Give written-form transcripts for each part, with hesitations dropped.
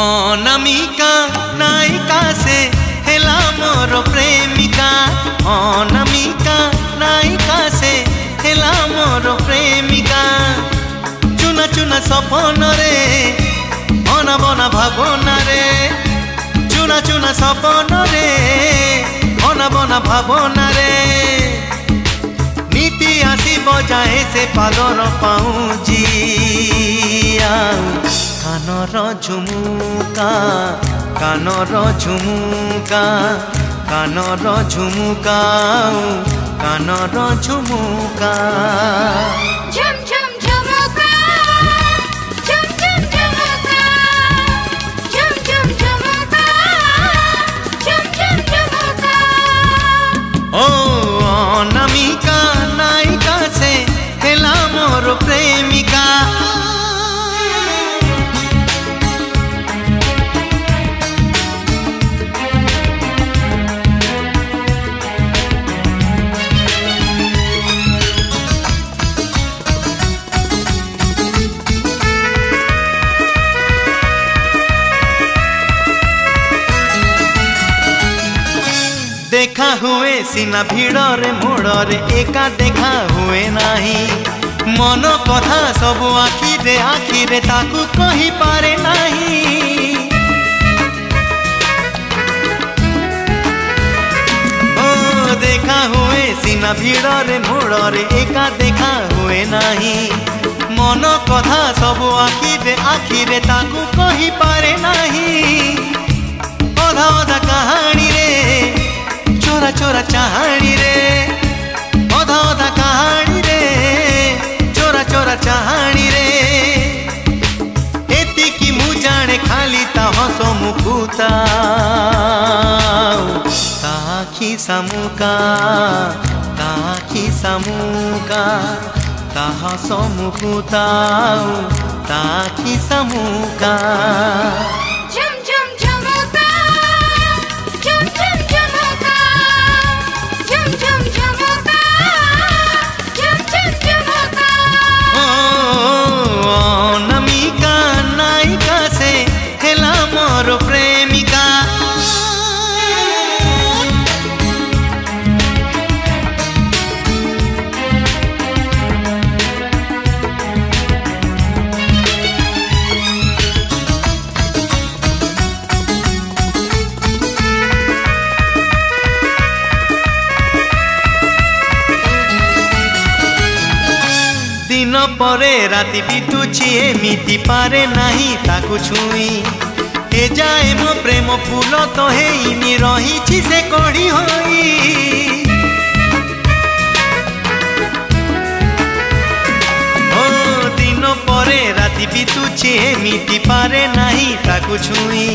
अनामिका नायिका से हेला मोर प्रेमिका। अनामिका नायिका से हेला मोर प्रेमिका। चुना चुना सपन रे बना बना भावना रे। चुना चुना सपन रे बना बना भावना रे। नीति आसी बजाए से पालर पाऊँजी कानर झुमुका कानर झुमुका कानर झुमुका कानर झुमुका। झुम झुम झुमुका झुम झुम झुमुका झुम झुम झुमुका झुम झुम झुमुका। ओ अनामिका नायिका से हेला मोर प्रेमिका। देखा हुए सीना भिड़रे मोड़रे एका देखा हुए नहीं। मन कथा सब आखिरे आखिरे ताकू कही पारे नहीं। ओ देखा हुए सीना भिड़रे मोड़रे एका देखा हुए नहीं। मन कथा सब आखिरे आखिरे ताकू कही पारे नहीं। अधा अधा कहानी रे चोरा चोरा चाहानी रे। अधा अधा कहानी रे चोरा चोरा चाहानी रे। एति की मु जाने खाली ता हसो मुकुता ताखी सामुका ताखी सामुका ता हसो मुकुता ताखी सामुका। झुम झुम झुमुका झुम झुम झुमुका झुम झुम झुमुका झुम झुम झुमुका। ओ अनामिका नायिका से हेला मोर प्रेमिका। दिन परे राति बीतुची एमिति पारे नहीं ताकू छुई। ए जाए मो प्रेम फूल तो हेइनी रही से कड़ी होई। ओ दिन परे राति बीतुची एमिति पारे नहीं ताकू छुई।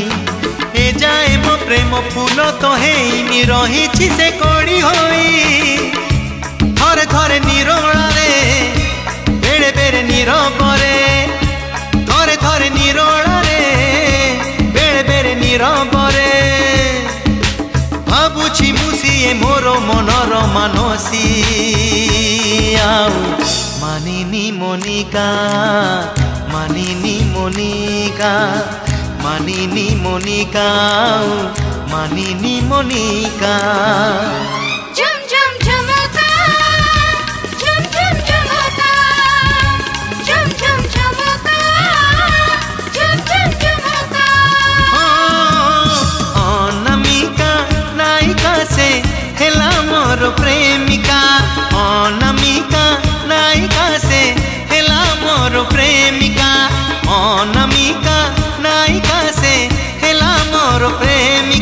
ए जाए मो प्रेम फूल तो हेइनी रही से कड़ी होई। थरे थरे निरोला रे बेड़े बेड़े नीरबरे थरे थरे निरोला रे बेड़े बेड़े नीरबरे। भाबुछि मुसिए मोर मनर मानसी मानिनी मोनिका मानिनी मोनिका मानिनी मोनिका मानिनी मोनिका। झुम झुम झुमुका झुम झुम झुमुका झुम झुम झुमुका झुम झुम झुमुका। अनामिका नायिका से हेला मोर प्रेमिका। अनामिका नायिका से हेला मोर प्रेमिका। अनामिका नायिका से हेला मोर प्रेमिका।